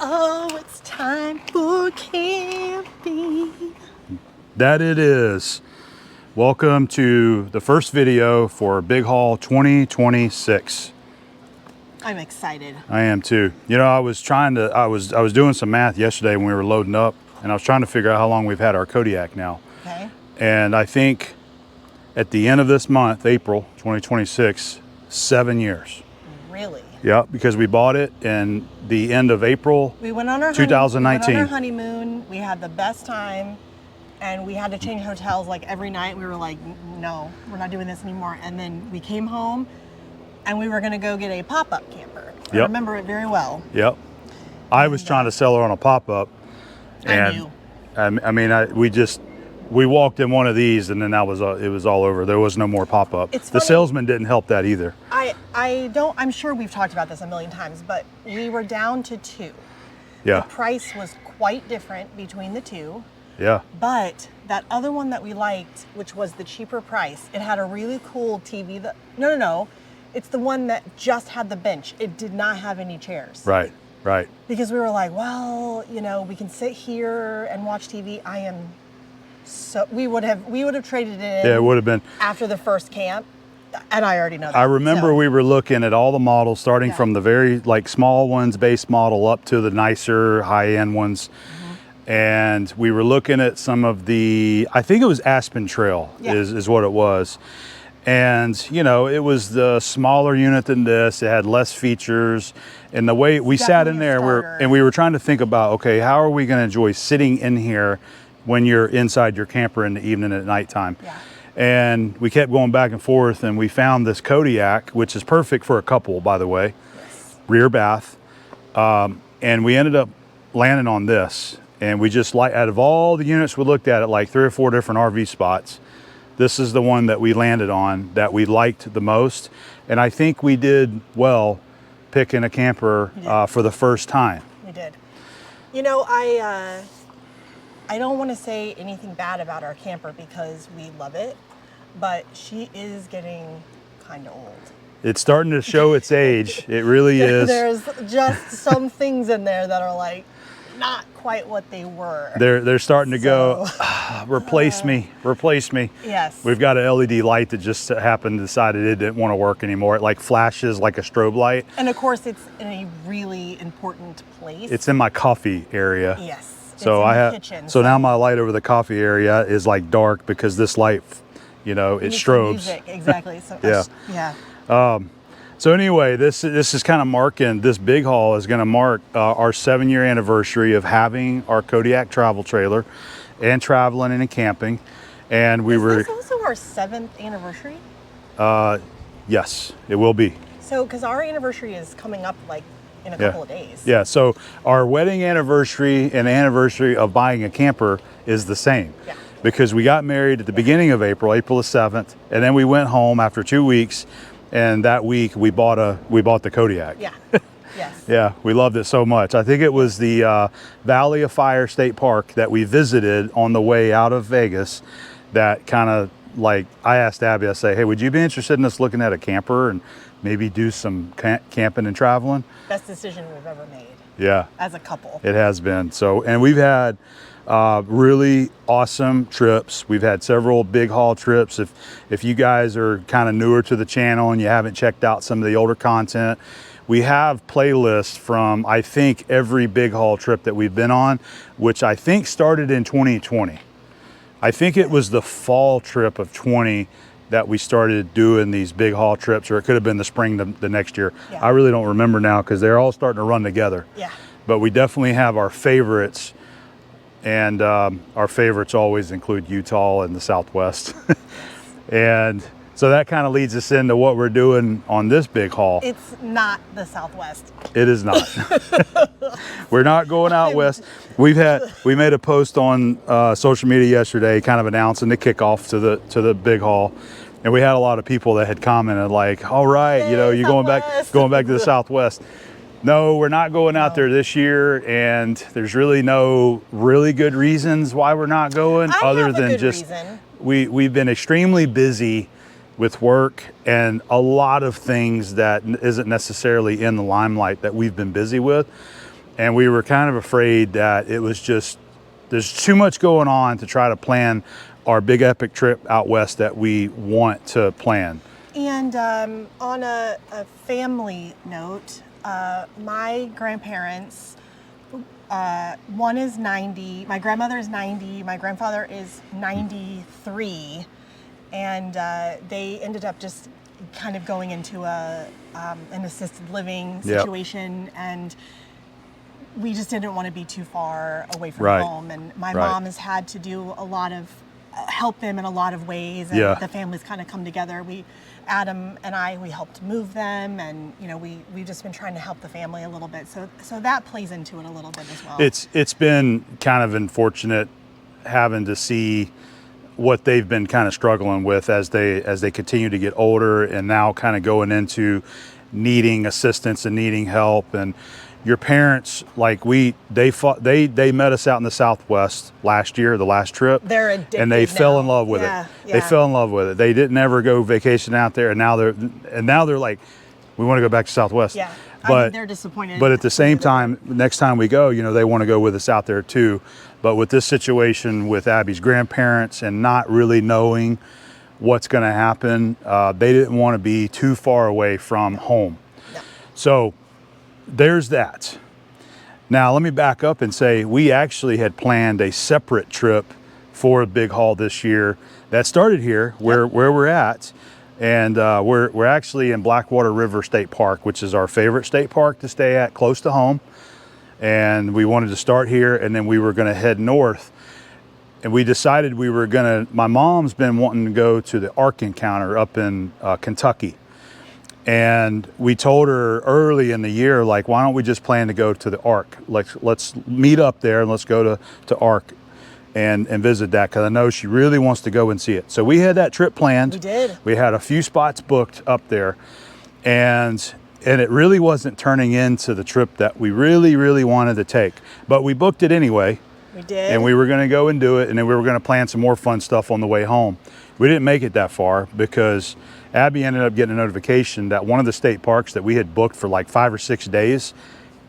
Oh, it's time for camping. That it is. Welcome to the first video for Big Haul 2026. I'm excited. I am too. You know, I was doing some math yesterday when we were loading up, and I was trying to figure out how long we've had our Kodiak now. Okay. And I think at the end of this month, April 2026, 7 years. Really? Yeah, because we bought it in the end of April. We went on our 2019. honeymoon. We had the best time, and we had to change hotels like every night. We were like, no, we're not doing this anymore. And then we came home, and we were going to go get a pop-up camper. I remember it very well. Yep. I was trying to sell her on a pop-up. And I mean, we walked in one of these, and then it was all over. There was no more pop-up. The salesman didn't help that either. I'm sure we've talked about this a million times, but we were down to two. Yeah. The price was quite different between the two. Yeah. But that other one that we liked, which was the cheaper price, it had a really cool TV. No. It's the one that just had the bench. It did not have any chairs. Right. Because we were like, well, you know, we can sit here and watch TV. We would have traded it in. Yeah, it would have been after the first camp, and I already know that. I remember we were looking at all the models, starting from the very small ones, base model, up to the nicer high-end ones. And we were looking at some of the, I think it was Aspen Trail is what it was. And, you know, it was the smaller unit than this. It had less features. And the way we sat in there, we were trying to think about, okay, how are we going to enjoy sitting in here when you're inside your camper in the evening at nighttime? Yeah. And we kept going back and forth, and we found this Kodiak, which is perfect for a couple, by the way. Yes. Rear bath. And we ended up landing on this. And we just, out of all the units we looked at, like 3 or 4 different RV spots, this is the one that we landed on that we liked the most. And I think we did well picking a camper for the first time. We did. You know, I don't want to say anything bad about our camper because we love it, but she is getting kind of old. It's starting to show its age. It really is. There's just some things in there that are like not quite what they were. They're starting to go, replace me. Yes. We've got an LED light that just happened to decide it didn't want to work anymore. It flashes like a strobe light. And of course it's in a really important place. It's in my coffee area. Yes. So kitchen, so now my light over the coffee area is dark because this light, you know, it strobes. Music. Exactly. So yeah. So anyway, this is kind of marking, this Big Haul is going to mark our 7-year anniversary of having our Kodiak travel trailer and traveling and camping. And Is this also our 7th anniversary? Yes, it will be. So, because our anniversary is coming up in a couple of days. Yeah, so our wedding anniversary and anniversary of buying a camper is the same. Yeah. Because we got married at the beginning of April the 7th, and then we went home after 2 weeks. And that week we bought the Kodiak. Yeah. Yes. Yeah, we loved it so much. I think it was the Valley of Fire State Park that we visited on the way out of Vegas that kind of I asked Abby, I say, hey, would you be interested in us looking at a camper and maybe do some camping and traveling? Best decision we've ever made. Yeah. As a couple. It has been. So, and we've had really awesome trips. We've had several Big Haul trips. If you guys are kind of newer to the channel and you haven't checked out some of the older content, we have playlists from I think every Big Haul trip that we've been on, which I think started in 2020. I think it was the fall trip of 20 that we started doing these Big Haul trips, or it could have been the spring the next year. Yeah. I really don't remember now because they're all starting to run together. Yeah. But we definitely have our favorites. And our favorites always include Utah and the Southwest. And so that kind of leads us into what we're doing on this Big Haul. It's not the Southwest. It is not. We're not going out west. We made a post on social media yesterday kind of announcing the kickoff to the Big Haul. And we had a lot of people that had commented all right, you know, you're going back to the Southwest. No, we're not going out there this year, and there's really no really good reasons why we're not going, other than just we've been extremely busy with work and a lot of things that isn't necessarily in the limelight that we've been busy with. And we were kind of afraid that it was just, there's too much going on to try to plan our big epic trip out west that we want to plan. And on a family note, my grandparents, one is 90, my grandmother is 90, my grandfather is 93, and they ended up just kind of going into an assisted living situation, and we just didn't want to be too far away from home. And my mom has had to do a lot of help them in a lot of ways, and the families kind of come together. Adam and I, we helped move them, and we've just been trying to help the family a little bit. So that plays into it a little bit as well. It's been kind of unfortunate having to see what they've been kind of struggling with as they continue to get older, and now kind of going into needing assistance and needing help. And your parents, like they met us out in the Southwest last year, the last trip. They're addicted and they fell in love with it. Yeah. They fell in love with it. They didn't ever go vacation out there, and now they're like, we want to go back to Southwest. Yeah, but they're disappointed. But at the same time, next time we go, they want to go with us out there too. But with this situation with Abby's grandparents and not really knowing what's going to happen, they didn't want to be too far away from home. No. So there's that. Now let me back up and say we actually had planned a separate trip for a big haul this year that started here where we're at, and we're actually in Blackwater River State Park, which is our favorite state park to stay at, close to home. And we wanted to start here, and then we were going to head north, and we decided my mom's been wanting to go to the Ark Encounter up in Kentucky. And we told her early in the year, like, why don't we just plan to go to the Ark? Like, let's meet up there and let's go to Ark and visit that, because I know she really wants to go and see it. So we had that trip planned. We did. We had a few spots booked up there, and it really wasn't turning into the trip that we really, really wanted to take. But we booked it anyway. We did. And we were going to go and do it, and then we were going to plan some more fun stuff on the way home. We didn't make it that far because Abby ended up getting a notification that one of the state parks that we had booked for like 5 or 6 days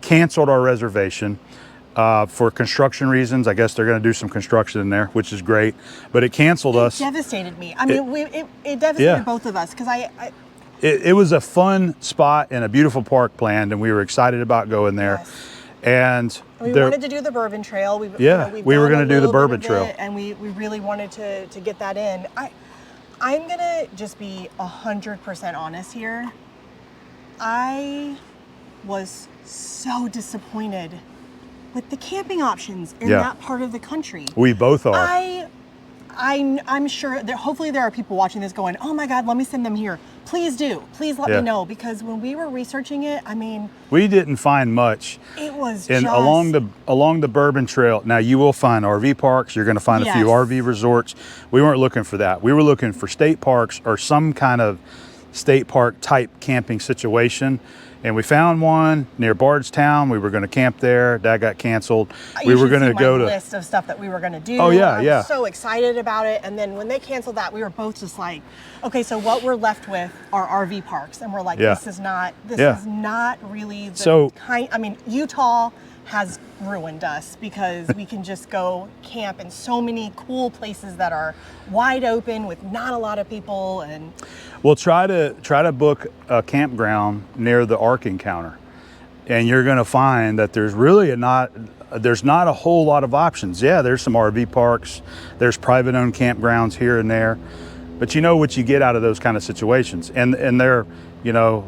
canceled our reservation for construction reasons. I guess they're going to do some construction in there, which is great, but it canceled us. It devastated me. I mean, it devastated both of us, because it was a fun spot and a beautiful park planned, and we were excited about going there. Yes. And we wanted to do the Bourbon Trail. We were going to do the Bourbon Trail, and we really wanted to get that in. I'm gonna just be 100% honest here. I was so disappointed with the camping options in that part of the country. We both are. I'm sure that hopefully there are people watching this going, oh my God, let me send them here. Please do. Please let me know, because when we were researching it, I mean, we didn't find much. It was along the Bourbon Trail. Now you will find RV parks. You're going to find a few RV resorts. We weren't looking for that. We were looking for state parks or some kind of state park type camping situation. And we found one near Bardstown. We were going to camp there. That got canceled. We were going to go to list of stuff that we were going to do. Oh yeah, I was so excited about it. And then when they canceled that, we were both just like, okay, so what we're left with are RV parks, and we're like, this is not really the kind. I mean, Utah has ruined us, because we can just go camp in so many cool places that are wide open with not a lot of people. And we'll try to book a campground near the Ark Encounter, and you're going to find that there's not a whole lot of options. Yeah, there's some RV parks, there's private owned campgrounds here and there, but you know what you get out of those kind of situations, and they're,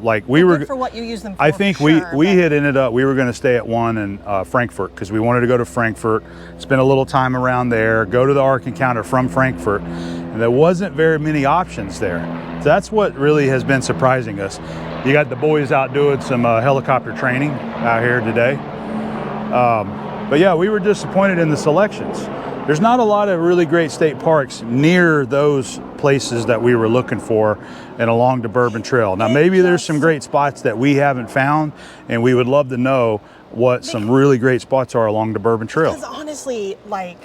like we were good for what you use them for. I think we had ended up, we were going to stay at one in Frankfurt, because we wanted to go to Frankfurt, spend a little time around there, go to the Ark Encounter from Frankfurt, and there wasn't very many options there. So that's what really has been surprising us. You got the boys out doing some helicopter training out here today. But yeah, we were disappointed in the selections. There's not a lot of really great state parks near those places that we were looking for and along the Bourbon Trail. Now, maybe there's some great spots that we haven't found, and we would love to know what some really great spots are along the Bourbon Trail. Because honestly, like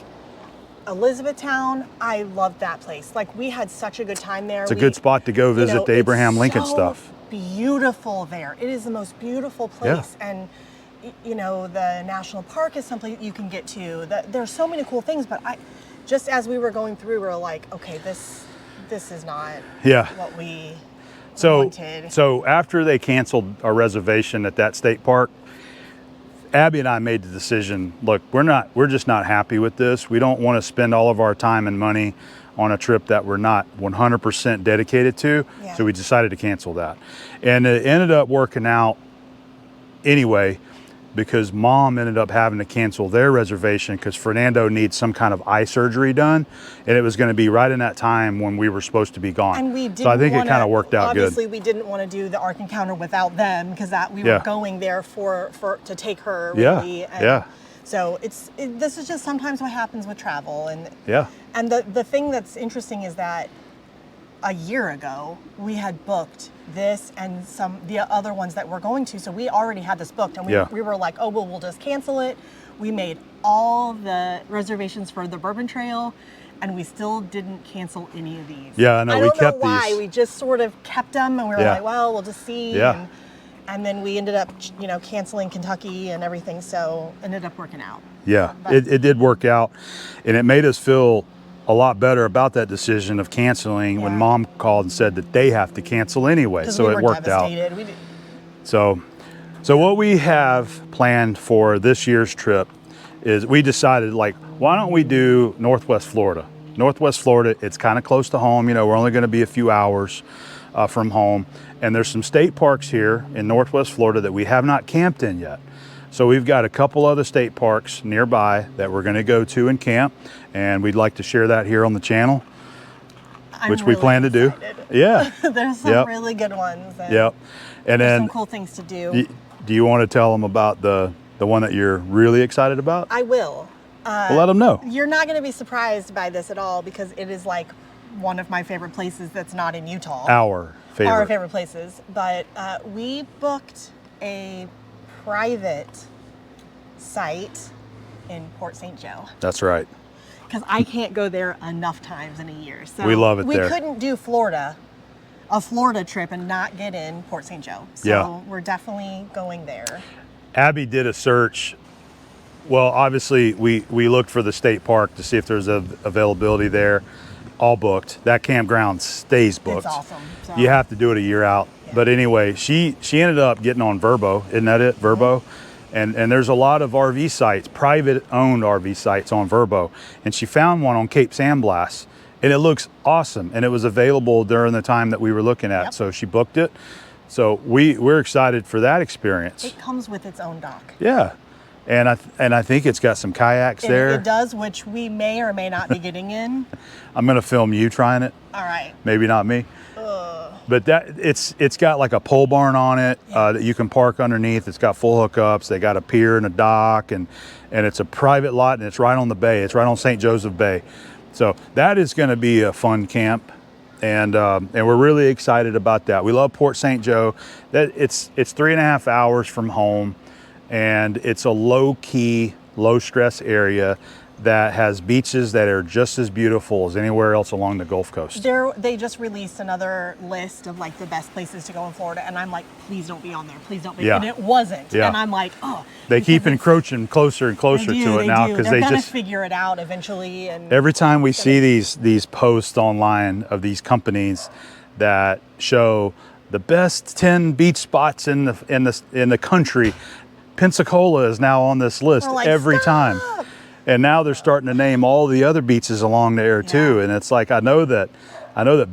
Elizabethtown, I loved that place. Like, we had such a good time there. It's a good spot to go visit the Abraham Lincoln stuff. Beautiful there. It is the most beautiful place. And you know, the national park is something you can get to. There's so many cool things, but just as we were going through, we were like, okay, this is not what we wanted. So after they canceled our reservation at that state park, Abby and I made the decision, look, we're just not happy with this. We don't want to spend all of our time and money on a trip that we're not 100% dedicated to. Yeah. So we decided to cancel that. And it ended up working out anyway, because Mom ended up having to cancel their reservation because Fernando needs some kind of eye surgery done. And it was going to be right in that time when we were supposed to be gone. And we didn't so I think it kind of worked out good. Obviously, we didn't want to do the Ark Encounter without them because we were going there to take her. Really. Yeah. So this is just sometimes what happens with travel. And the thing that's interesting is that a year ago, we had booked this and the other ones that we're going to. So we already had this booked, and we were like, oh, well, we'll just cancel it. We made all the reservations for the Bourbon Trail, and we still didn't cancel any of these. Yeah, I know. We kept these. I don't know why. We just sort of kept them, and we were like, well, we'll just see. Yeah. And then we ended up, canceling Kentucky and everything. So it ended up working out. Yeah, it did work out, and it made us feel a lot better about that decision of canceling when Mom called and said that they have to cancel anyway. So it worked out. So what we have planned for this year's trip is we decided, like, why don't we do Northwest Florida? Northwest Florida, it's kind of close to home. We're only going to be a few hours from home. And there's some state parks here in Northwest Florida that we have not camped in yet. So we've got a couple other state parks nearby that we're going to go to and camp, and we'd like to share that here on the channel, which we plan to do. Yeah. There's some really good ones. And then some cool things to do. Do you want to tell them about the one that you're really excited about? I will. Well, let them know. You're not going to be surprised by this at all because it is like one of my favorite places that's not in Utah. Our favorite places. But we booked a private site in Port St. Joe. That's right. Because I can't go there enough times in a year. So we love it there. We couldn't do a Florida trip and not get in Port St. Joe. So we're definitely going there. Abby did a search. Well, obviously we looked for the state park to see if there's availability there. All booked. That campground stays booked. It's awesome. So. You have to do it a year out. Yeah. But anyway, she ended up getting on Vrbo. Isn't that it? Vrbo? Mm-hmm. And there's a lot of RV sites, private owned RV sites on Vrbo. And she found one on Cape San Blas. And it looks awesome. And it was available during the time that we were looking at. Yep. So she booked it. So we're excited for that experience. It comes with its own dock. Yeah. And I think it's got some kayaks there. It does, which we may or may not be getting in. I'm going to film you trying it. All right. Maybe not me. But it's got like a pole barn on it that you can park underneath. It's got full hookups. They got a pier and a dock, and it's a private lot, and it's right on the bay. It's right on St. Joseph Bay. So that is going to be a fun camp, and we're really excited about that. We love Port St. Joe. It's 3.5 hours from home, and it's a low-key, low-stress area that has beaches that are just as beautiful as anywhere else along the Gulf Coast. They just released another list of like the best places to go in Florida, and I'm like, please don't be on there, please don't be. And it wasn't, and I'm like, oh. They keep encroaching closer and closer to it now because they're gonna just figure it out eventually. And every time we see these posts online of these companies that show the best 10 beach spots in the country, Pensacola is now on this list every time. And now they're starting to name all the other beaches along there too. And it's like, I know that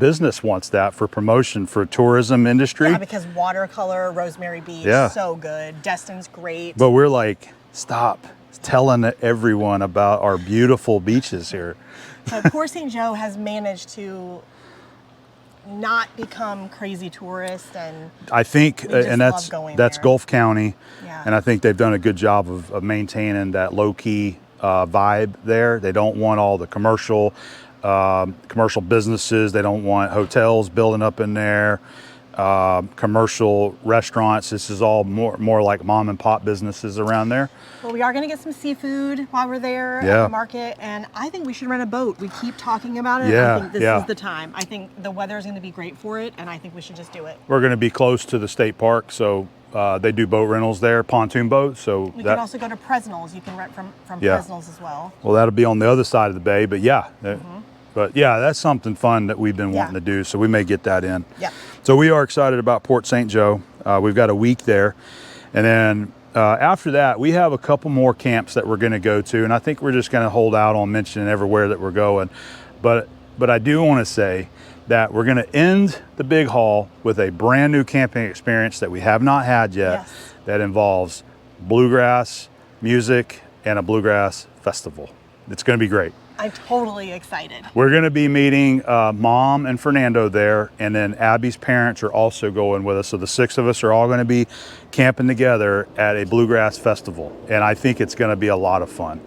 business wants that for promotion for tourism industry. Yeah, because Watercolor, Rosemary Beach, so good. Destin's great. But we're like, stop telling everyone about our beautiful beaches here. So Port St. Joe has managed to not become crazy tourist, and I think and that's there. Gulf County. And I think they've done a good job of maintaining that low-key vibe there. They don't want all the commercial businesses. They don't want hotels building up in there, commercial restaurants. This is all more like mom and pop businesses around there. Well, we are going to get some seafood while we're there at the market, and I think we should rent a boat. We keep talking about it. I think this is the time. I think the weather is going to be great for it, and I think we should just do it. We're going to be close to the state park, so they do boat rentals there, pontoon boats. So we can also go to Presnell's. You can rent from Yeah. Presnell's as well. Well, that'll be on the other side of the bay, but yeah. But yeah, that's something fun that we've been wanting to do. So we may get that in. Yeah. So we are excited about Port St. Joe. We've got a week there. And then after that, we have a couple more camps that we're going to go to. And I think we're just going to hold out on mentioning everywhere that we're going. But I do want to say that we're going to end the big haul with a brand new camping experience that we have not had yet. Yes. That involves bluegrass music and a bluegrass festival. It's going to be great. I'm totally excited. We're going to be meeting Mom and Fernando there, and then Abby's parents are also going with us. So the 6 of us are all going to be camping together at a bluegrass festival, and I think it's going to be a lot of fun.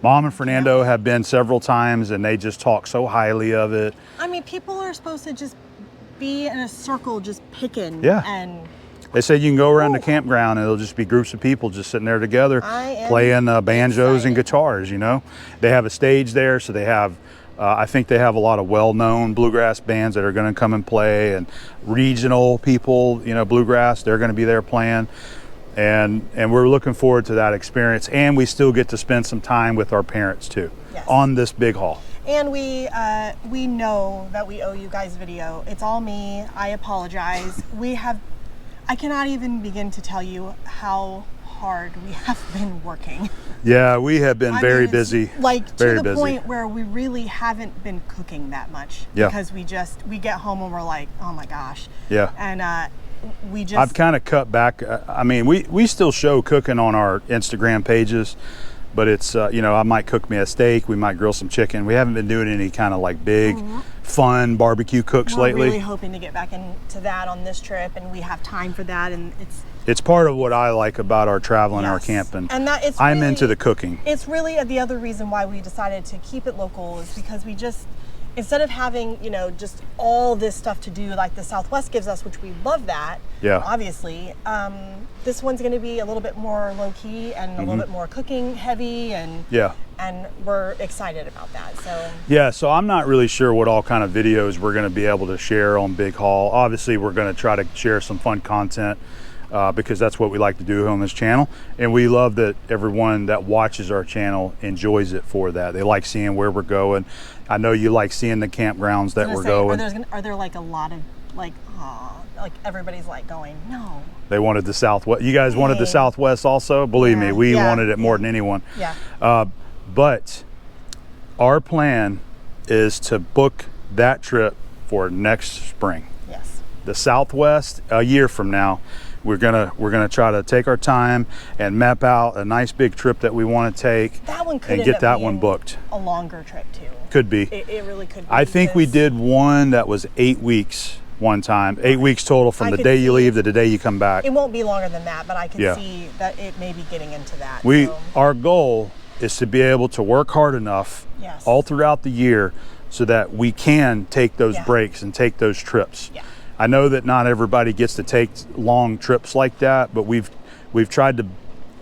Mom and Fernando have been several times, and they just talk so highly of it. I mean, people are supposed to just be in a circle, just picking. Yeah. And They said you can go around the campground and it'll just be groups of people just sitting there together playing banjos and guitars, you know. They have a stage there, so they have, I think they have a lot of well-known bluegrass bands that are going to come and play, and regional people, you know, bluegrass, they're going to be there playing. And we're looking forward to that experience, and we still get to spend some time with our parents too on this big haul. And we know that we owe you guys video. It's all me. I apologize. I cannot even begin to tell you how hard we have been working. Yeah, we have been very busy. Like very to the busy. point where we really haven't been cooking that much. Yeah. Because we get home and we're like, oh my gosh. Yeah. And I've kind of cut back. I mean, we still show cooking on our Instagram pages, but it's, you know, I might cook me a steak. We might grill some chicken. We haven't been doing any kind of like big, fun barbecue cooks lately. We're really hoping to get back into that on this trip, and we have time for that. And it's part of what I like about our traveling, our camping. And that it's I'm really, into the cooking. It's really the other reason why we decided to keep it local is because we just, instead of having, you know, just all this stuff to do like the Southwest gives us, which we love that, obviously, this one's going to be a little bit more low-key and a little bit more cooking heavy, and we're excited about that. So I'm not really sure what all kind of videos we're going to be able to share on Big Haul. Obviously, we're going to try to share some fun content because that's what we like to do on this channel, and we love that everyone that watches our channel enjoys it for that. They like seeing where we're going. I know you like seeing the campgrounds that we're going. Are there like a lot of like everybody's like going, no. They wanted the Southwest. You guys wanted the Southwest also? Believe me, we wanted it more than anyone. Yeah. But our plan is to book that trip for next spring. Yes. The Southwest, a year from now, we're gonna try to take our time and map out a nice big trip that we want to take. That one could and get that one booked. A longer trip too. Could be. It really could be. I think we did one that was 8 weeks one time. 8 weeks total from the day you leave to the day you come back. It won't be longer than that, but I can see that it may be getting into that. Our goal is to be able to work hard enough all throughout the year so that we can take those breaks and take those trips. Yeah. I know that not everybody gets to take long trips like that, but we've tried to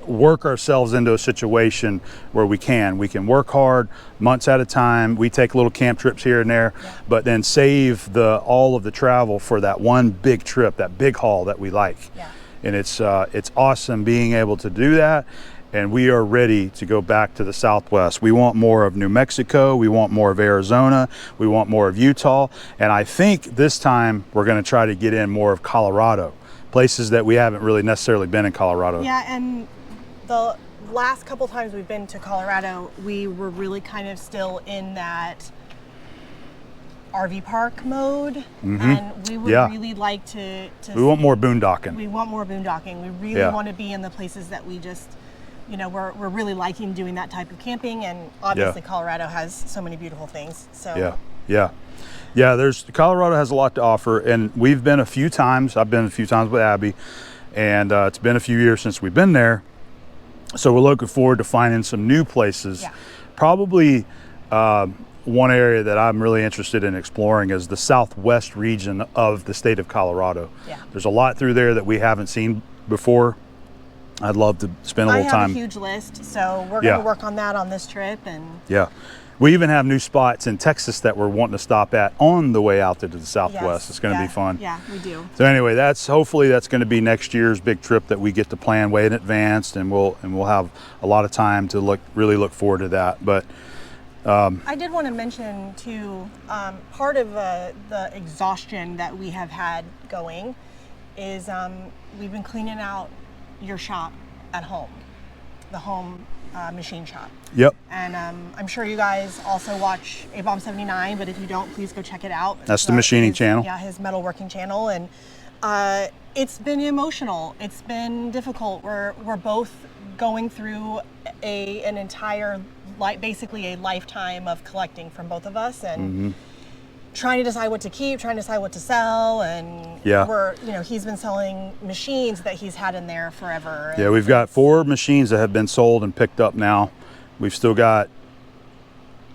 work ourselves into a situation where we can work hard months at a time. We take little camp trips here and there, but then save all of the travel for that one big trip, that big haul that we like. Yeah. And it's awesome being able to do that. And we are ready to go back to the Southwest. We want more of New Mexico. We want more of Arizona. We want more of Utah. And I think this time we're going to try to get in more of Colorado, places that we haven't really necessarily been in Colorado. Yeah, and the last couple times we've been to Colorado, we were really kind of still in that RV park mode, and we would really like to. We want more boondocking. We want more boondocking. We really want to be in the places that we just, you know, we're really liking doing that type of camping, and obviously Colorado has so many beautiful things. So Colorado has a lot to offer, and we've been a few times. I've been a few times with Abby, and it's been a few years since we've been there. So we're looking forward to finding some new places. Yeah. Probably one area that I'm really interested in exploring is the southwest region of the state of Colorado. Yeah. There's a lot through there that we haven't seen before. I'd love to spend a I little have time. a huge list, so we're Yeah. going to work on that on this trip. And Yeah. We even have new spots in Texas that we're wanting to stop at on the way out there to the Southwest. yes, It's going to yeah, be fun. Yeah, we do. So anyway, hopefully that's going to be next year's big trip that we get to plan way in advance, and we'll have a lot of time to really look forward to that. But I did want to mention too, part of the exhaustion that we have had going is we've been cleaning out your shop at home, the home machine shop. yep, And I'm sure you guys also watch Abom 79, but if you don't, please go check it out. That's the machining channel. Yeah, his metalworking channel. And it's been emotional. It's been difficult. We're both going through an entire, basically a lifetime of collecting from both of us, and trying to decide what to keep, trying to decide what to sell, and Yeah. he's been selling machines that he's had in there forever. yeah. We've got 4 machines that have been sold and picked up now. We've still got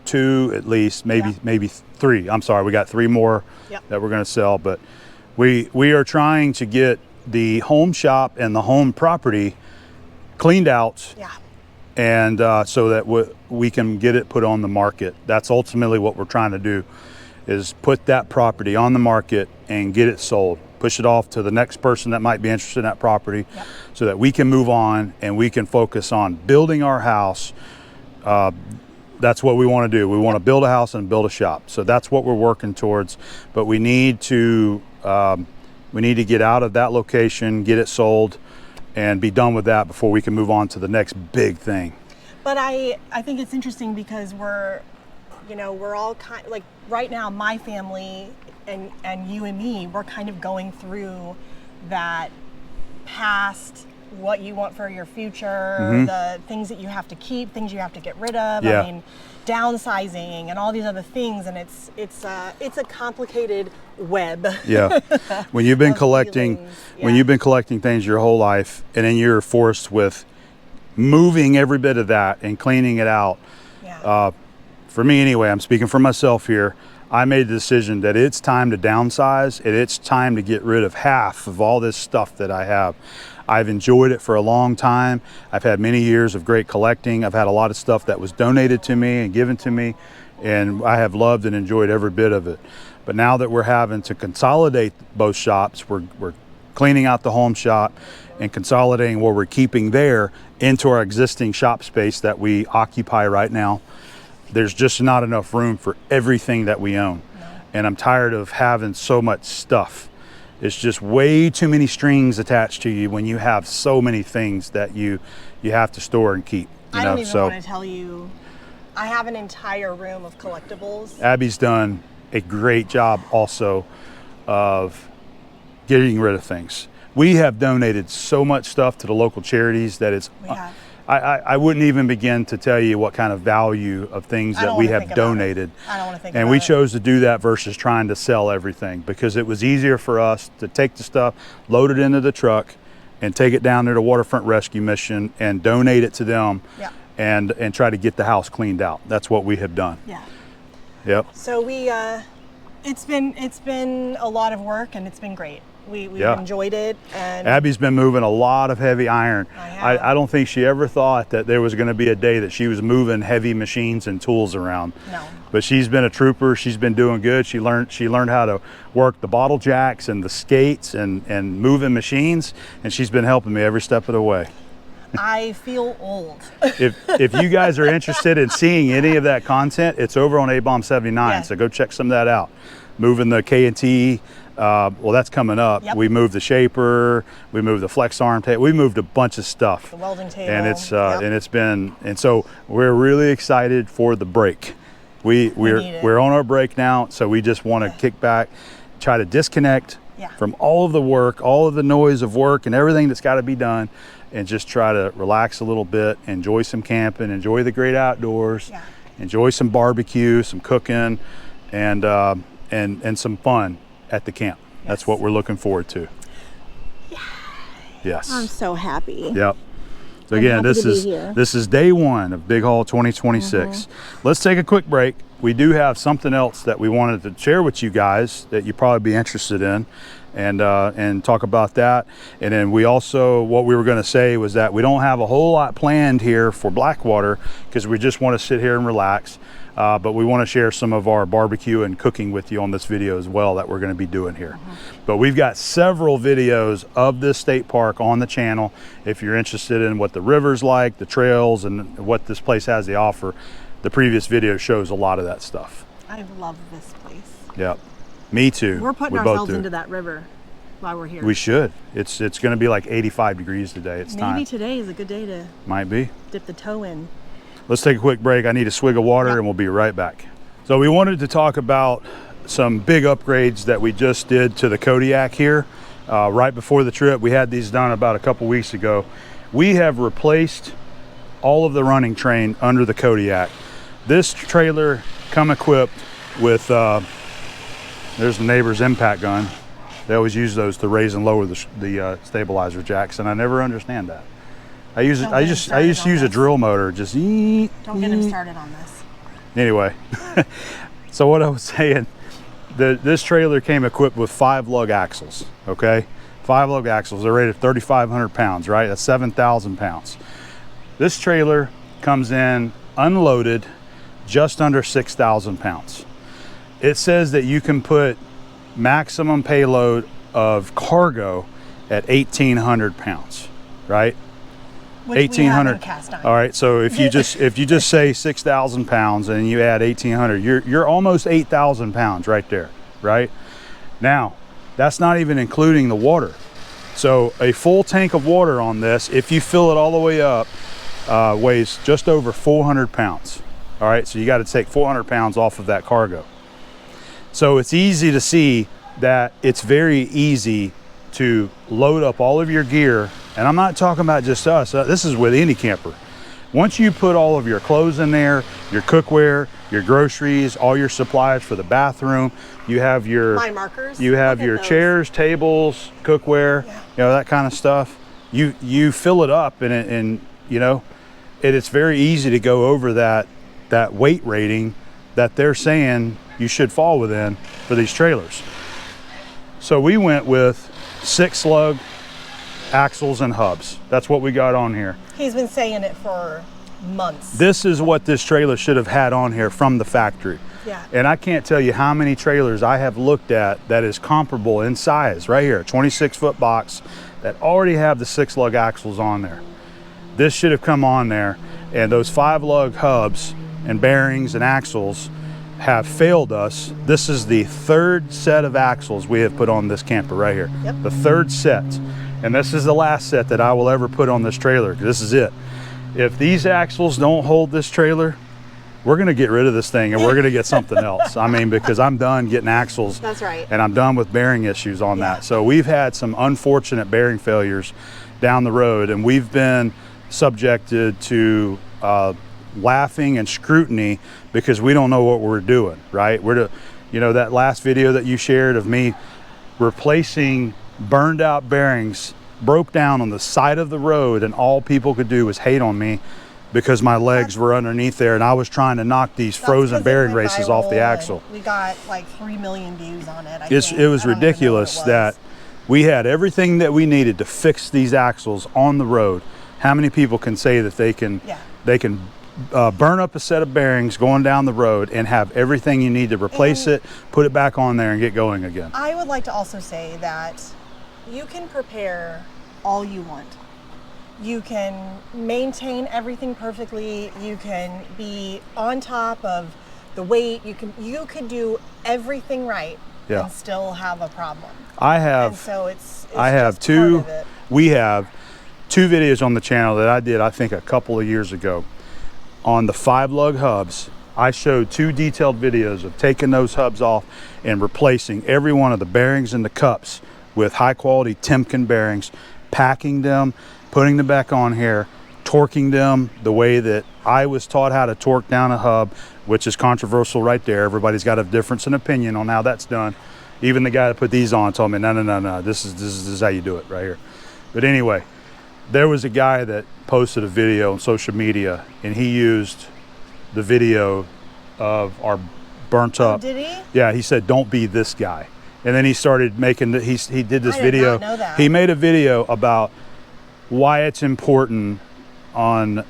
2 at least, maybe 3. I'm sorry, we got 3 more Yep. that we're going to sell. But we are trying to get the home shop and the home property cleaned out, Yeah. and so that we can get it put on the market. That's ultimately what we're trying to do, is put that property on the market and get it sold. Push it off to the next person that might be interested in that property, Yep. so that we can move on and we can focus on building our house. That's what we want to do. We want to build a house and build a shop. So that's what we're working towards. But we need to get out of that location, get it sold, and be done with that before we can move on to the next big thing. But I think it's interesting because we're all like right now, my family and you and me, we're kind of going through that past what you want for your future, the things that you have to keep, things you have to get rid of. Yeah. I mean, downsizing and all these other things, and it's a complicated web. Yeah. When you've been Of collecting, feelings, when yeah. you've been collecting things your whole life, and then you're forced with moving every bit of that and cleaning it out. Yeah. For me anyway, I'm speaking for myself here. I made the decision that it's time to downsize, and it's time to get rid of half of all this stuff that I have. I've enjoyed it for a long time. I've had many years of great collecting. I've had a lot of stuff that was donated to me and given to me, and I have loved and enjoyed every bit of it. But now that we're having to consolidate both shops, we're cleaning out the home shop and consolidating what we're keeping there into our existing shop space that we occupy right now. There's just not enough room for everything that we own. No. And I'm tired of having so much stuff. It's just way too many strings attached to you when you have so many things that you have to store and keep. I don't even want to tell you, I have an entire room of collectibles. Abby's done a great job also of getting rid of things. We have donated so much stuff to the local charities that it's, We have. I wouldn't even begin to tell you what kind of value of things I that don't we wanna have think about it. donated. I don't want to think And about we it. chose to do that versus trying to sell everything, because it was easier for us to take the stuff, load it into the truck, and take it down to the Waterfront Rescue Mission and donate it to them, Yeah. and try to get the house cleaned out. That's what we have done. Yeah. Yep. So it's been a lot of work, and it's been great. We've Yeah. enjoyed it, and Abby's been moving a lot of heavy iron. I have. I don't think she ever thought that there was going to be a day that she was moving heavy machines and tools around. No. But she's been a trooper. She's been doing good. She learned how to work the bottle jacks and the skates and moving machines, and she's been helping me every step of the way. I feel old. If you guys are interested in seeing any of that content, it's over on Abom 79. Yeah. So go check some of that out. Moving the K&T, well, that's coming up. Yep. We moved the shaper, we moved the flex arm table, we moved a bunch of stuff. The welding table. And it's Yep. and so we're really excited for the break. need it. We're on our break now, so we just want to kick back, try to disconnect Yeah. from all of the work, all of the noise of work and everything that's got to be done, and just try to relax a little bit, enjoy some camping, enjoy the great outdoors, Yeah. enjoy some barbecue, some cooking, and some fun at the camp. That's Yes. what we're looking forward to. Yes. I'm so happy. Yep. So I'm again, happy to be here. this is day one of Big Haul 2026. Let's take a quick break. We do have something else that we wanted to share with you guys that you'd probably be interested in, and talk about that. And then we also, what we were going to say was that we don't have a whole lot planned here for Blackwater because we just want to sit here and relax. But we want to share some of our barbecue and cooking with you on this video as well that we're going to be doing here. But we've got several videos of this state park on the channel. If you're interested in what the river's like, the trails, and what this place has to offer, the previous video shows a lot of that stuff. I love this place. Yep, me too. We're putting ourselves into that river while we're here. We should. It's going to be like 85 degrees today. It's time. Maybe today is a good day to might be dip the toe in. Let's take a quick break. I need a swig of water and we'll be right back. So we wanted to talk about some big upgrades that we just did to the Kodiak here right before the trip. We had these done about a couple weeks ago. We have replaced all of the running train under the Kodiak. This trailer come equipped with, there's the neighbor's impact gun. They always use those to raise and lower the stabilizer jacks, and I never understand that. I just use a drill motor. Just don't get him started on this. Anyway, so what I was saying, this trailer came equipped with 5 lug axles. Okay, 5 lug axles. They're rated 3,500 pounds. Right, that's 7,000 pounds. This trailer comes in unloaded, just under 6,000 pounds. It says that you can put maximum payload of cargo at 1,800 pounds. Right. 1,800. All right, so if you just say 6,000 pounds and you add 1,800, you're almost 8,000 pounds right there. Right now, that's not even including the water. So a full tank of water on this, if you fill it all the way up, weighs just over 400 pounds. All right, so you got to take 400 pounds off of that cargo. So it's easy to see that it's very easy to load up all of your gear. And I'm not talking about just us, this is with any camper. Once you put all of your clothes in there, your cookware, your groceries, all your supplies for the bathroom, you have your my markers, you have your chairs, tables, cookware, you know, that kind of stuff. You fill it up and you know, it's very easy to go over that weight rating that they're saying you should fall within for these trailers. So we went with 6 lug axles and hubs. That's what we got on here. He's been saying it for months. This is what this trailer should have had on here from the factory. Yeah. And I can't tell you how many trailers I have looked at that is comparable in size right here, 26-foot box that already have the 6 lug axles on there. This should have come on there, and those 5 lug hubs and bearings and axles have failed us. This is the 3rd set of axles we have put on this camper right here. Yep. The 3rd set. And this is the last set that I will ever put on this trailer. This is it. If these axles don't hold this trailer, we're going to get rid of this thing and we're going to get something else. I mean, because I'm done getting axles. That's right. And I'm done with bearing issues on that. So we've had some unfortunate bearing failures down the road, and we've been subjected to laughing and scrutiny because we don't know what we're doing, right? You know, that last video that you shared of me replacing burned out bearings broke down on the side of the road, and all people could do was hate on me because my legs were underneath there and I was trying to knock these frozen bearing races off the axle. We got like 3 million views on it. It was ridiculous that we had everything that we needed to fix these axles on the road. How many people can say that they can burn up a set of bearings going down the road and have everything you need to replace it, put it back on there and get going again? I would like to also say that you can prepare all you want. You can maintain everything perfectly. You can be on top of the weight. You could do everything right and still have a problem. I have. And so it's I have two. We have 2 videos on the channel that I did, I think, a couple of years ago on the 5 lug hubs. I showed 2 detailed videos of taking those hubs off and replacing every one of the bearings and the cups with high quality Timken bearings, packing them, putting them back on here, torquing them the way that I was taught how to torque down a hub, which is controversial right there. Everybody's got a difference in opinion on how that's done. Even the guy that put these on told me, no, this is how you do it right here. But anyway, there was a guy that posted a video on social media, and he used the video of our burnt up. Oh, did he? Yeah, he said, don't be this guy. And then he started making he did this I did video. not know that. He made a video about why it's important on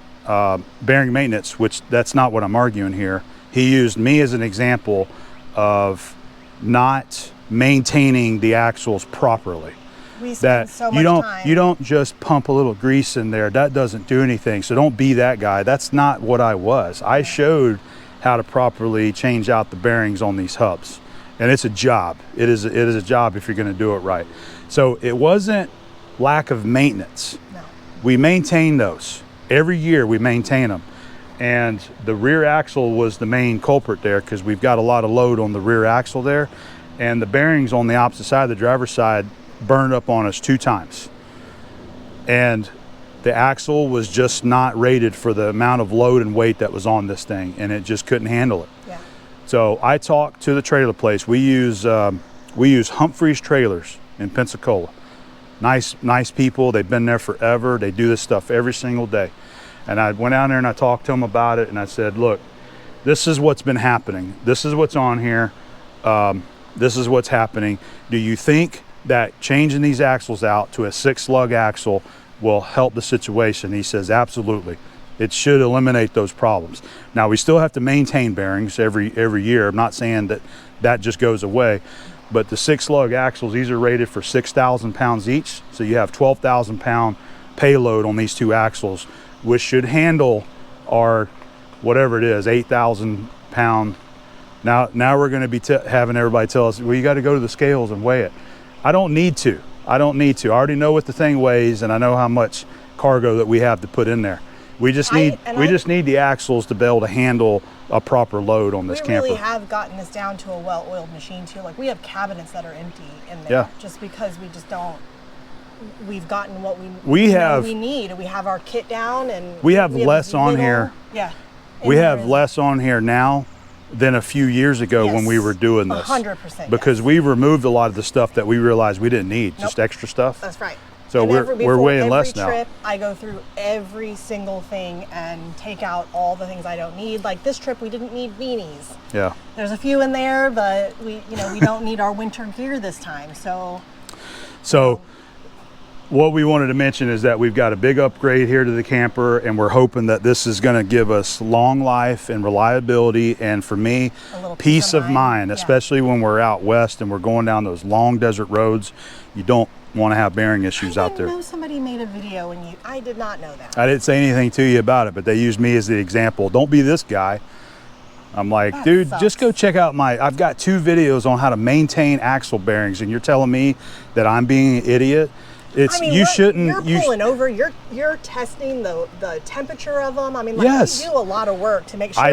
bearing maintenance, which that's not what I'm arguing here. He used me as an example of not maintaining the axles properly. We spend so much time. You don't just pump a little grease in there. That doesn't do anything. So don't be that guy. That's not what I was. I showed how to properly change out the bearings on these hubs. And it's a job. It is a job if you're going to do it right. So it wasn't lack of maintenance. No. We maintain those. Every year we maintain them. And the rear axle was the main culprit there because we've got a lot of load on the rear axle there. And the bearings on the opposite side, the driver's side, burned up on us 2 times. And the axle was just not rated for the amount of load and weight that was on this thing, and it just couldn't handle it. Yeah. So I talked to the trailer place. We use Humphreys Trailers in Pensacola. Nice people. They've been there forever. They do this stuff every single day. And I went down there and I talked to them about it, and I said, look, this is what's been happening. This is what's on here. This is what's happening. Do you think that changing these axles out to a 6-lug axle will help the situation? He says, absolutely. It should eliminate those problems. Now, we still have to maintain bearings every year. I'm not saying that just goes away, but the 6-lug axles, these are rated for 6,000 pounds each. So you have 12,000 pound payload on these 2 axles, which should handle our, whatever it is, 8,000 pound. Now we're going to be having everybody tell us, well, you got to go to the scales and weigh it. I don't need to. I already know what the thing weighs, and I know how much cargo that we have to put in there. We just need the axles to be able to handle a proper load on this camper. We really have gotten this down to a well-oiled machine too. Like, we have cabinets that are empty in there, just because we just don't. We've gotten what we need. We have our kit down, and we have less on here. Yeah. We have less on here now than a few years ago when we were doing this. 100%. Because we removed a lot of the stuff that we realized we didn't need, just extra stuff. That's right. So we're weighing less now. Every trip, I go through every single thing and take out all the things I don't need. Like this trip, we didn't need beanies. Yeah. There's a few in there, but we don't need our winter gear this time. So what we wanted to mention is that we've got a big upgrade here to the camper, and we're hoping that this is going to give us long life and reliability, and for me, peace of mind, especially when we're out west and we're going down those long desert roads. You don't want to have bearing issues out there. I know somebody made a video, and I did not know that. I didn't say anything to you about it, but they used me as the example. Don't be this guy. I'm like, that dude, sucks. Just go check out I've got 2 videos on how to maintain axle bearings, and you're telling me that I'm being an idiot? You shouldn't. You're pulling over. You're testing the temperature of them. I mean, you do a lot of work to make sure.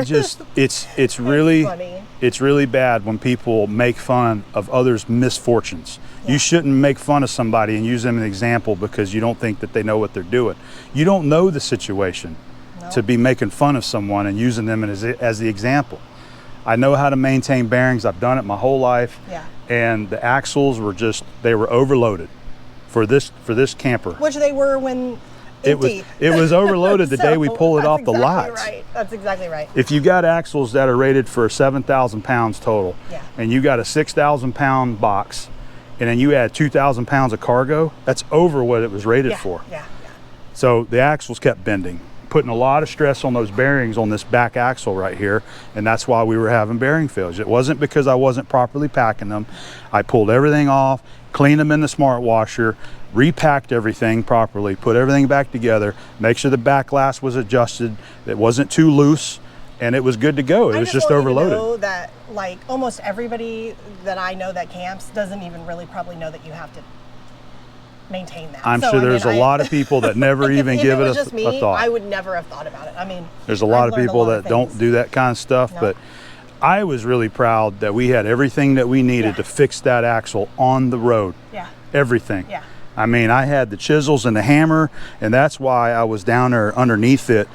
It's really funny. It's really bad when people make fun of others' misfortunes. Yeah. You shouldn't make fun of somebody and use them as an example because you don't think that they know what they're doing. You don't know the situation to be making fun of someone and using them as the example. I know how to maintain bearings. I've done it my whole life. Yeah. And the axles were they were overloaded. For this camper, which they were when empty. It was overloaded the day we pulled it off the lot. Right. That's exactly right. If you got axles that are rated for 7,000 pounds total, and you got a 6,000 pound box, and then you add 2,000 pounds of cargo, that's over what it was rated for. Yeah. So the axles kept bending, putting a lot of stress on those bearings on this back axle right here, and that's why we were having bearing failures. It wasn't because I wasn't properly packing them. I pulled everything off, cleaned them in the smart washer, repacked everything properly, put everything back together, make sure the back glass was adjusted, it wasn't too loose, and it was good to go. It was just overloaded. I know that almost everybody that I know that camps doesn't even really probably know that you have to maintain that. I'm sure there's a lot of people that never even give it a thought. I would never have thought about it. I mean, there's a lot of people that don't do that kind of stuff, but I was really proud that we had everything that we needed to fix that axle on the road. Yeah. Everything. Yeah. I mean, I had the chisels and the hammer, and that's why I was down there underneath it.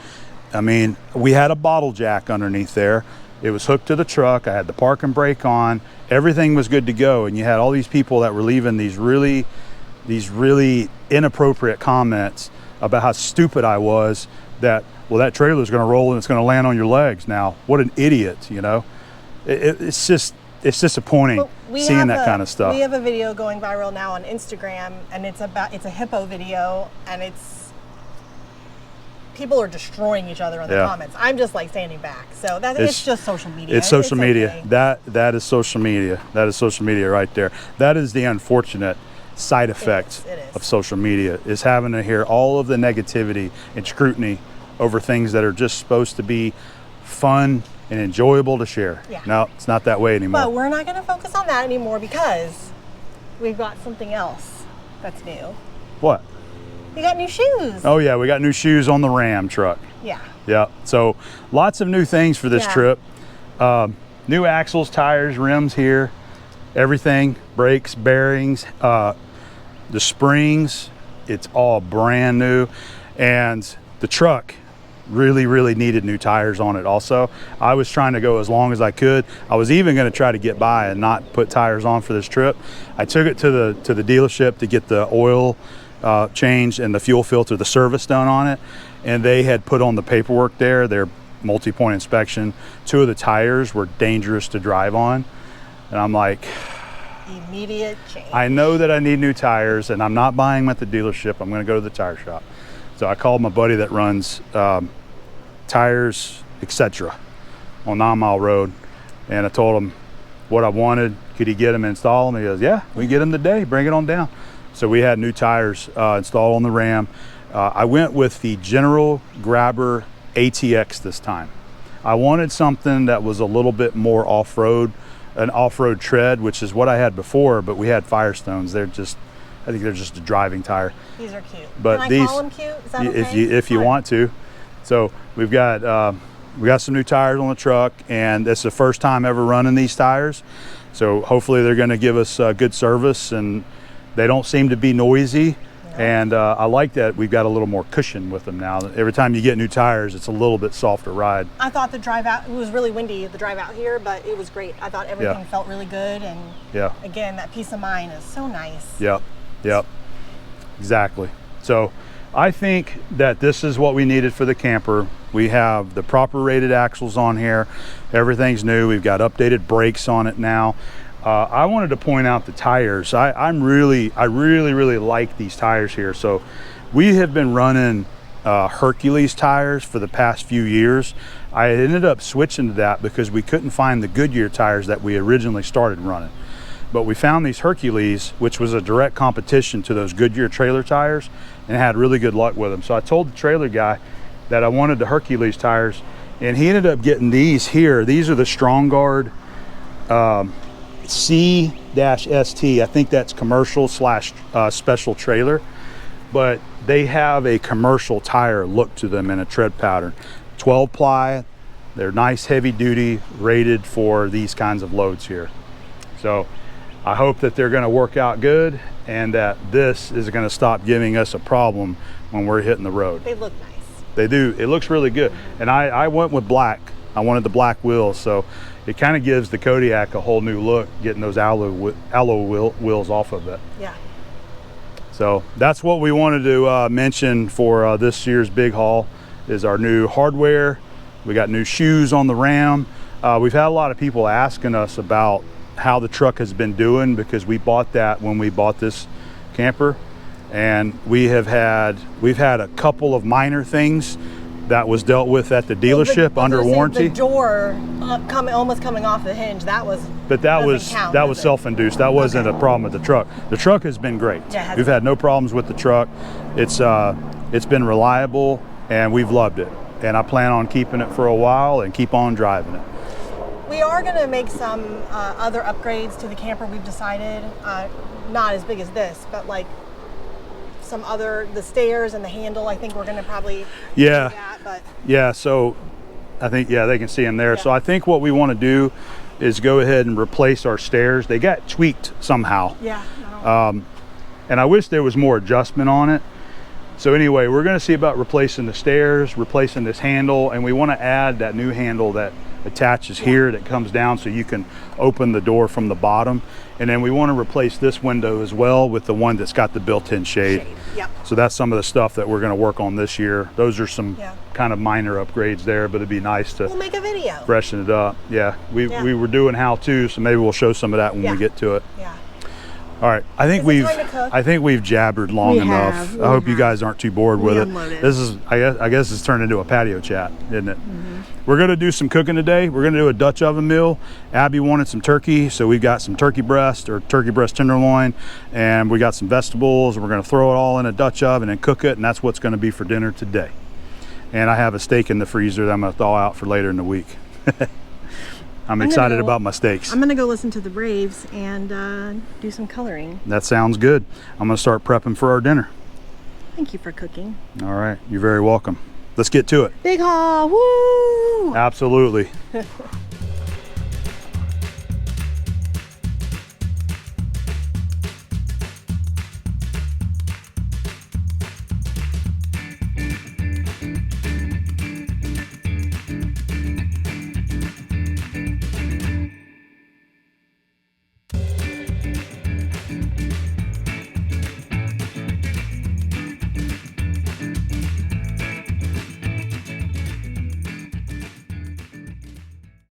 I mean, we had a bottle jack underneath there. It was hooked to the truck. I had the park and brake on. Everything was good to go, and you had all these people that were leaving these really inappropriate comments about how stupid I was, that trailer's going to roll and it's going to land on your legs. Now, what an idiot, It's just, it's disappointing seeing that kind of stuff. We have a video going viral now on Instagram, and it's a hippo video, and people are destroying each other in the comments. I'm just like standing back. So it's just social media. It's social media. Okay. That is social media. That is social media right there. That is the unfortunate side effect of social media, is having to hear all of the negativity and scrutiny over things that are just supposed to be fun and enjoyable to share. Yeah. No, it's not that way anymore. But we're not going to focus on that anymore because we've got something else that's new. What? We got new shoes. Oh yeah, we got new shoes on the Ram truck. Yeah. Yeah. So lots of new things for this trip. New axles, tires, rims here, everything, brakes, bearings, the springs. It's all brand new, and the truck really needed new tires on it also. I was trying to go as long as I could. I was even going to try to get by and not put tires on for this trip. I took it to the dealership to get the oil changed and the fuel filter, the service done on it, and they had put on the paperwork there, their multi-point inspection. 2 of the tires were dangerous to drive on, and I'm like, immediate change. I know that I need new tires, and I'm not buying them at the dealership. I'm going to go to the tire shop. So I called my buddy that runs tires, etc. on 9 Mile Road, and I told him what I wanted. Could he get them, install them? He goes, yeah, we can get them today, bring it on down. So we had new tires installed on the Ram. I went with the General Grabber ATX this time. I wanted something that was a little bit more off-road, an off-road tread, which is what I had before, but we had Firestones. I think they're just a driving tire. These are cute. But Can I these, call them cute? Is that okay? if you want to. So we got some new tires on the truck, and it's the first time ever running these tires. So hopefully they're going to give us good service, and they don't seem to be noisy. And I like that we've got a little more cushion with them now. Every time you get new tires, it's a little bit softer ride. I thought the drive out, it was really windy, the drive out here, but it was great. I thought everything felt really good, and again, that peace of mind is so nice. Yep, exactly. So I think that this is what we needed for the camper. We have the proper rated axles on here. Everything's new. We've got updated brakes on it now. I wanted to point out the tires. I really like these tires here. So we have been running Hercules tires for the past few years. I ended up switching to that because we couldn't find the Goodyear tires that we originally started running. But we found these Hercules, which was a direct competition to those Goodyear trailer tires, and had really good luck with them. So I told the trailer guy that I wanted the Hercules tires, and he ended up getting these here. These are the Strong Guard C-ST. I think that's commercial / special trailer, but they have a commercial tire look to them in a tread pattern. 12 ply, they're nice heavy duty, rated for these kinds of loads here. So I hope that they're going to work out good, and that this is going to stop giving us a problem when we're hitting the road. They look nice. They do. It looks really good. And I went with black. I wanted the black wheels, so it kind of gives the Kodiak a whole new look, getting those alloy wheels off of it. Yeah. So that's what we wanted to mention for this year's big haul, is our new hardware. We got new shoes on the Ram. We've had a lot of people asking us about how the truck has been doing, because we bought that when we bought this camper, and we've had a couple of minor things that was dealt with at the dealership under warranty. The door almost coming off the hinge, that was self-induced. That wasn't a problem with the truck. The truck has been great. Yeah, we've had no problems with the truck. It's been reliable, and we've loved it, and I plan on keeping it for a while and keep on driving it. We are going to make some other upgrades to the camper. We've decided, not as big as this, but like some other, the stairs and the handle. I think we're going to probably do that, but so I think they can see them there. So I think what we want to do is go ahead and replace our stairs. They got tweaked somehow. And I wish there was more adjustment on it. So anyway, we're going to see about replacing the stairs, replacing this handle, and we want to add that new handle that attaches here that comes down so you can open the door from the bottom. And then we want to replace this window as well with the one that's got the built-in shade. Yep. So that's some of the stuff that we're going to work on this year. Those are some kind of minor upgrades there, but it'd be nice to We'll make a video. freshen it up. Yeah, we were doing how-to, so maybe we'll show some of that when we get to it. Yeah. All right, I think we've jabbered long enough. I hope you guys aren't too bored with it. This is, I guess it's turned into a patio chat, isn't it? We're gonna do some cooking today. We're gonna do a Dutch oven meal. Abby wanted some turkey, so we've got some turkey breast or turkey breast tenderloin, and we got some vegetables. We're gonna throw it all in a Dutch oven and cook it, and that's what's gonna be for dinner today. And I have a steak in the freezer that I'm gonna thaw out for later in the week. I'm excited about my steaks. I'm gonna go listen to the Braves and do some coloring. That sounds good. I'm gonna start prepping for our dinner. Thank you for cooking. All right, you're very welcome. Let's get to it. Big haul, woo! Absolutely.